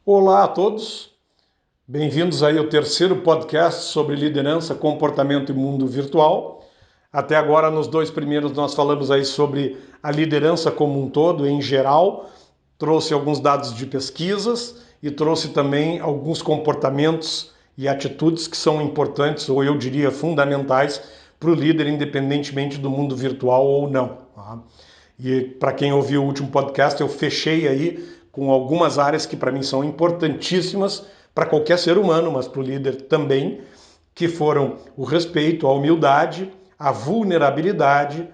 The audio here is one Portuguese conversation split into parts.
Olá a todos, bem-vindos aí ao terceiro podcast sobre liderança, comportamento e mundo virtual. Até agora, nos dois primeiros, nós falamos aí sobre a liderança como um todo, em geral, trouxe alguns dados de pesquisas e trouxe também alguns comportamentos e atitudes que são importantes, ou eu diria fundamentais, para o líder, independentemente do mundo virtual ou não. Tá? E para quem ouviu o último podcast, eu fechei aí com algumas áreas que para mim são importantíssimas para qualquer ser humano, mas para o líder também, que foram o respeito, a humildade, a vulnerabilidade,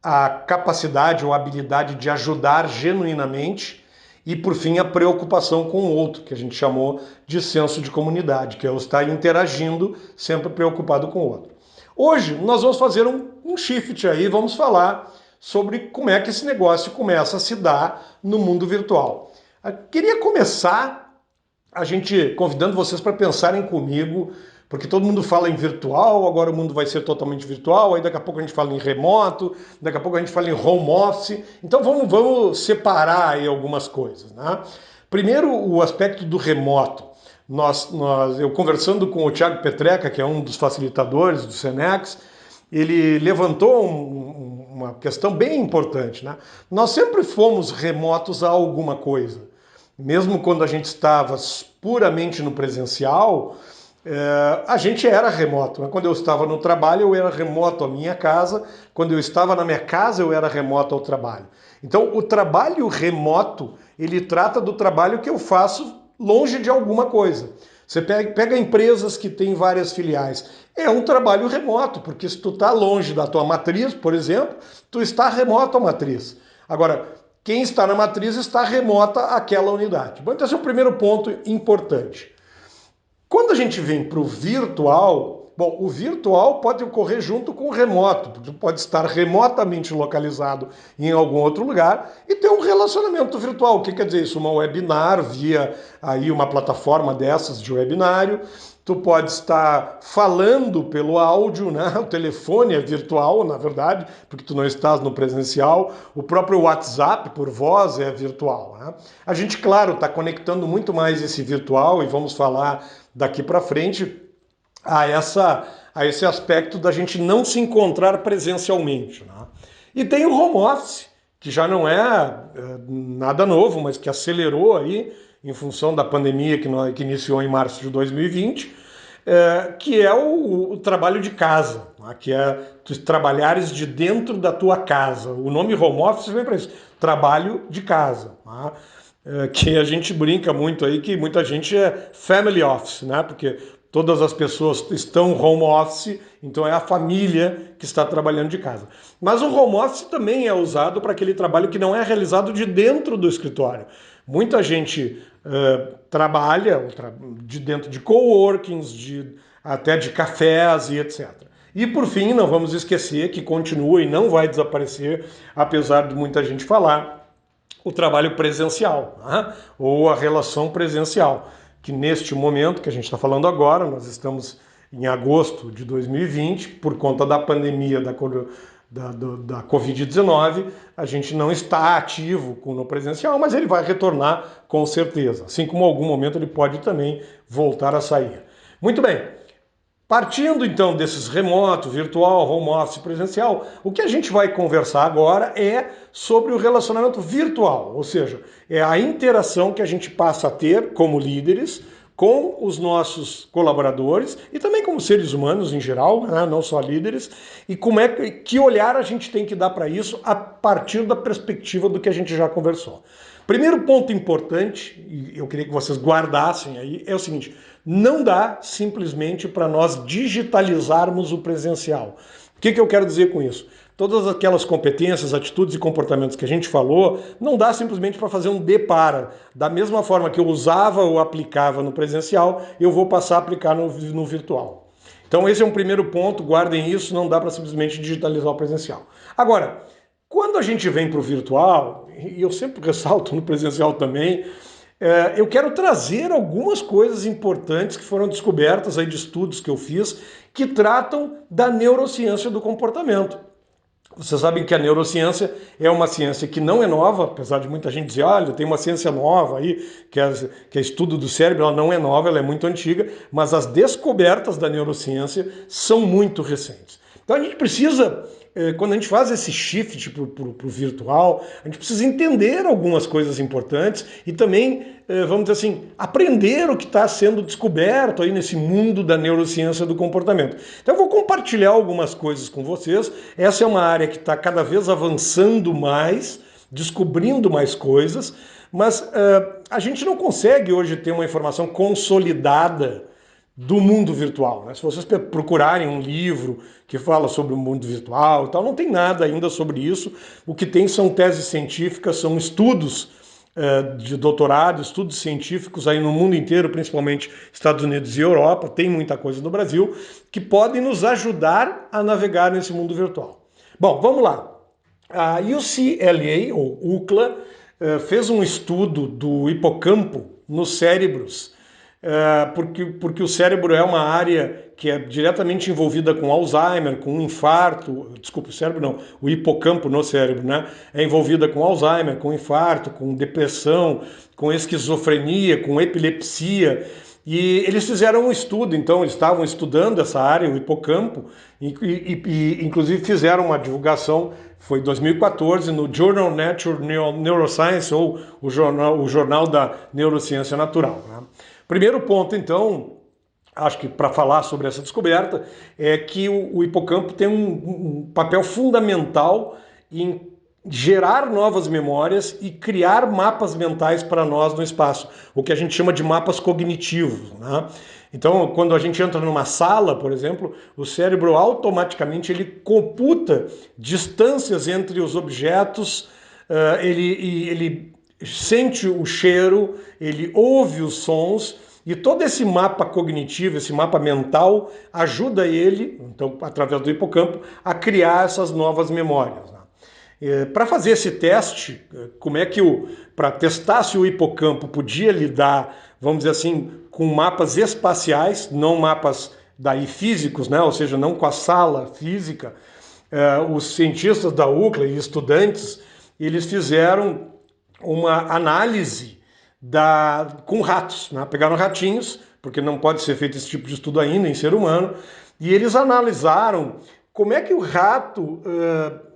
a capacidade ou habilidade de ajudar genuinamente e, por fim, a preocupação com o outro, que a gente chamou de senso de comunidade, que é o estar interagindo, sempre preocupado com o outro. Hoje nós vamos fazer um shift aí, vamos falar sobre como é que esse negócio começa a se dar no mundo virtual. Eu queria começar a gente convidando vocês para pensarem comigo, porque todo mundo fala em virtual, agora o mundo vai ser totalmente virtual, aí daqui a pouco a gente fala em remoto, daqui a pouco a gente fala em home office. Então vamos separar aí algumas coisas, né? Primeiro, o aspecto do remoto. Eu conversando com o Thiago Petreca, que é um dos facilitadores do Senex, ele levantou uma questão bem importante, né? Nós sempre fomos remotos a alguma coisa. Mesmo quando a gente estava puramente no presencial, a gente era remoto. Quando eu estava no trabalho, eu era remoto à minha casa. Quando eu estava na minha casa, eu era remoto ao trabalho. Então, o trabalho remoto, ele trata do trabalho que eu faço longe de alguma coisa. Você pega empresas que têm várias filiais. É um trabalho remoto, porque se tu está longe da tua matriz, por exemplo, tu está remoto à matriz. Agora, quem está na matriz está remota àquela unidade. Bom, então esse é o primeiro ponto importante. Quando a gente vem para o virtual, bom, o virtual pode ocorrer junto com o remoto, porque pode estar remotamente localizado em algum outro lugar e ter um relacionamento virtual. O que quer dizer isso? Uma webinar via aí uma plataforma dessas de webinário. Tu pode estar falando pelo áudio, né? O telefone é virtual, na verdade, porque tu não estás no presencial. O próprio WhatsApp, por voz, é virtual, né? A gente, claro, está conectando muito mais esse virtual e vamos falar daqui para frente a esse aspecto da gente não se encontrar presencialmente, né? E tem o home office, que já não é nada novo, mas que acelerou aí em função da pandemia que iniciou em março de 2020, que é o trabalho de casa, né? Que é tu trabalhares de dentro da tua casa. O nome home office vem para isso, trabalho de casa, né? Que a gente brinca muito aí, que muita gente é family office, né? Porque todas as pessoas estão home office, então é a família que está trabalhando de casa. Mas o home office também é usado para aquele trabalho que não é realizado de dentro do escritório. Muita gente trabalha de dentro de coworkings, até de cafés e etc. E por fim, não vamos esquecer que continua e não vai desaparecer, apesar de muita gente falar, o trabalho presencial, né? Ou a relação presencial, que neste momento que a gente está falando agora, nós estamos em agosto de 2020, por conta da pandemia da Covid-19, a gente não está ativo no presencial, mas ele vai retornar com certeza, assim como em algum momento ele pode também voltar a sair. Muito bem. Partindo então desses remoto, virtual, home office, presencial, o que a gente vai conversar agora é sobre o relacionamento virtual, ou seja, é a interação que a gente passa a ter como líderes com os nossos colaboradores e também como seres humanos em geral, né? Não só líderes, e que olhar a gente tem que dar para isso a partir da perspectiva do que a gente já conversou. Primeiro ponto importante, e eu queria que vocês guardassem aí, é o seguinte: não dá simplesmente para nós digitalizarmos o presencial. O que eu quero dizer com isso? Todas aquelas competências, atitudes e comportamentos que a gente falou, não dá simplesmente para fazer um de para. Da mesma forma que eu usava ou aplicava no presencial, eu vou passar a aplicar no virtual. Então esse é um primeiro ponto, guardem isso, não dá para simplesmente digitalizar o presencial. Agora, quando a gente vem para o virtual, e eu sempre ressalto no presencial também, eu quero trazer algumas coisas importantes que foram descobertas aí de estudos que eu fiz que tratam da neurociência do comportamento. Vocês sabem que a neurociência é uma ciência que não é nova, apesar de muita gente dizer, olha, tem uma ciência nova aí, que é estudo do cérebro, ela não é nova, ela é muito antiga, mas as descobertas da neurociência são muito recentes. Então a gente precisa, quando a gente faz esse shift para o virtual, a gente precisa entender algumas coisas importantes e também, vamos dizer assim, aprender o que está sendo descoberto aí nesse mundo da neurociência do comportamento. Então eu vou compartilhar algumas coisas com vocês. Essa é uma área que está cada vez avançando mais, descobrindo mais coisas, mas a gente não consegue hoje ter uma informação consolidada do mundo virtual, né? Se vocês procurarem um livro que fala sobre o mundo virtual e tal, não tem nada ainda sobre isso. O que tem são teses científicas, são estudos de doutorado, estudos científicos aí no mundo inteiro, principalmente Estados Unidos e Europa, tem muita coisa no Brasil, que podem nos ajudar a navegar nesse mundo virtual. Bom, vamos lá. A UCLA, ou UCLA, fez um estudo do hipocampo nos cérebros, porque o cérebro é uma área que é diretamente envolvida com Alzheimer, com infarto, desculpa, o cérebro não, o hipocampo no cérebro, né? É envolvida com Alzheimer, com infarto, com depressão, com esquizofrenia, com epilepsia. E eles fizeram um estudo, então eles estavam estudando essa área, o hipocampo, e inclusive fizeram uma divulgação, foi em 2014, no Journal Nature Neuroscience, ou o jornal da Neurociência Natural, né? Primeiro ponto, então, acho que para falar sobre essa descoberta, é que o hipocampo tem um papel fundamental em gerar novas memórias e criar mapas mentais para nós no espaço, o que a gente chama de mapas cognitivos, né? Então, quando a gente entra numa sala, por exemplo, o cérebro automaticamente ele computa distâncias entre os objetos, ele sente o cheiro, ele ouve os sons, e todo esse mapa cognitivo, esse mapa mental, ajuda ele, então, através do hipocampo, a criar essas novas memórias, né? Para fazer esse teste, para testar se o hipocampo podia lidar, vamos dizer assim, com mapas espaciais, não mapas daí físicos, né? Ou seja, não com a sala física, os cientistas da UCLA e estudantes, eles fizeram uma análise com ratos, né? Pegaram ratinhos, porque não pode ser feito esse tipo de estudo ainda em ser humano, e eles analisaram como é que o rato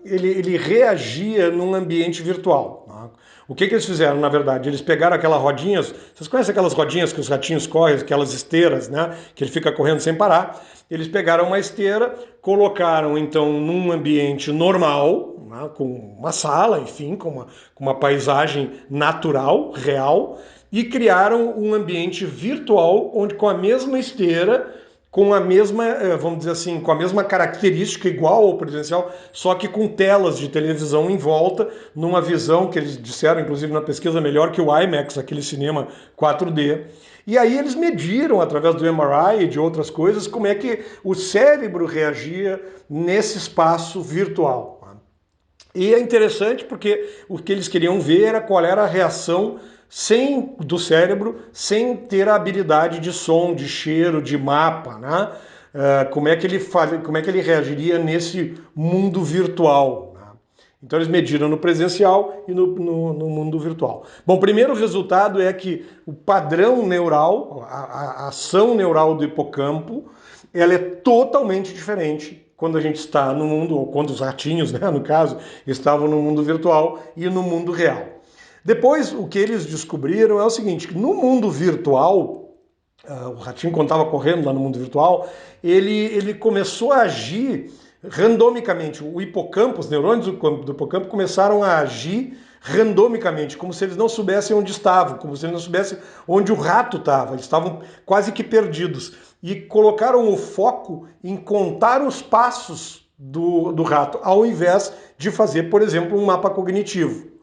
ele reagia num ambiente virtual, né? O que eles fizeram, na verdade? Eles pegaram aquelas rodinhas, vocês conhecem aquelas rodinhas que os ratinhos correm, aquelas esteiras, né? Que ele fica correndo sem parar. Eles pegaram uma esteira, colocaram então num ambiente normal, né? Com uma sala, enfim, com uma paisagem natural, real, e criaram um ambiente virtual onde com a mesma esteira, com a mesma, vamos dizer assim, com a mesma característica igual ao presencial, só que com telas de televisão em volta, numa visão que eles disseram, inclusive na pesquisa, melhor que o IMAX, aquele cinema 4D. E aí eles mediram, através do MRI e de outras coisas, como é que o cérebro reagia nesse espaço virtual. E é interessante porque o que eles queriam ver era qual era a reação do cérebro sem ter a habilidade de som, de cheiro, de mapa, né? Como é que ele reagiria nesse mundo virtual, né? Então eles mediram no presencial e no mundo virtual. Bom, o primeiro resultado é que o padrão neural, a ação neural do hipocampo, ela é totalmente diferente quando a gente está no mundo, ou quando os ratinhos, né, no caso, estavam no mundo virtual e no mundo real. Depois, o que eles descobriram é o seguinte, que no mundo virtual, o ratinho, quando estava correndo lá no mundo virtual, ele começou a agir randomicamente. O hipocampo, os neurônios do hipocampo começaram a agir randomicamente, como se eles não soubessem onde estavam, como se eles não soubessem onde o rato estava. Eles estavam quase que perdidos. E colocaram o foco em contar os passos do rato, ao invés de fazer, por exemplo, um mapa cognitivo.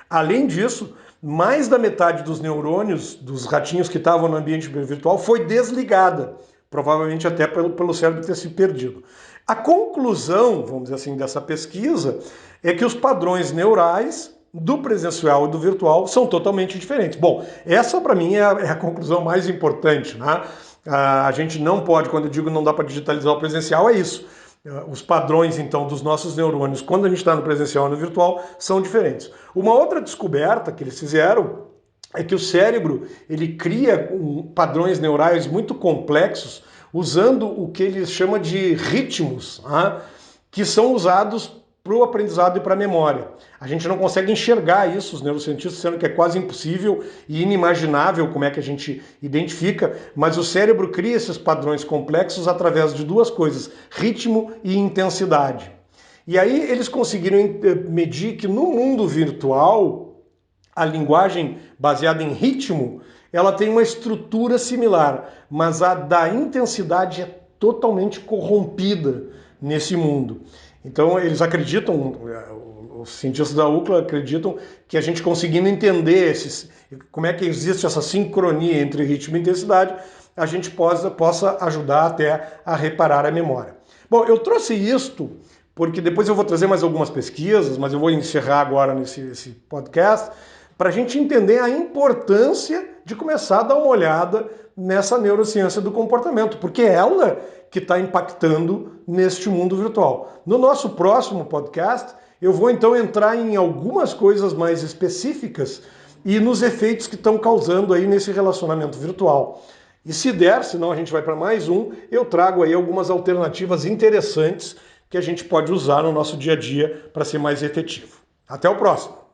Além disso, mais da metade dos neurônios dos ratinhos que estavam no ambiente virtual foi desligada, provavelmente até pelo cérebro ter se perdido. A conclusão, vamos dizer assim, dessa pesquisa é que os padrões neurais do presencial e do virtual são totalmente diferentes. Bom, essa para mim é a conclusão mais importante, né? A gente não pode, quando eu digo não dá para digitalizar o presencial, é isso. Os padrões, então, dos nossos neurônios, quando a gente está no presencial e no virtual, são diferentes. Uma outra descoberta que eles fizeram é que o cérebro ele cria padrões neurais muito complexos usando o que eles chamam de ritmos, que são usados para o aprendizado e para a memória. A gente não consegue enxergar isso, os neurocientistas dizendo que é quase impossível e inimaginável como é que a gente identifica, mas o cérebro cria esses padrões complexos através de duas coisas, ritmo e intensidade. E aí eles conseguiram medir que no mundo virtual, a linguagem baseada em ritmo, ela tem uma estrutura similar, mas a da intensidade é totalmente corrompida nesse mundo. Então eles acreditam, os cientistas da UCLA acreditam que a gente conseguindo entender como é que existe essa sincronia entre ritmo e intensidade, a gente possa ajudar até a reparar a memória. Bom, eu trouxe isto porque depois eu vou trazer mais algumas pesquisas, mas eu vou encerrar agora nesse podcast, para a gente entender a importância de começar a dar uma olhada nessa neurociência do comportamento, porque é ela que está impactando neste mundo virtual. No nosso próximo podcast, eu vou então entrar em algumas coisas mais específicas e nos efeitos que estão causando aí nesse relacionamento virtual. E se der, senão a gente vai para mais um, eu trago aí algumas alternativas interessantes que a gente pode usar no nosso dia a dia para ser mais efetivo. Até o próximo!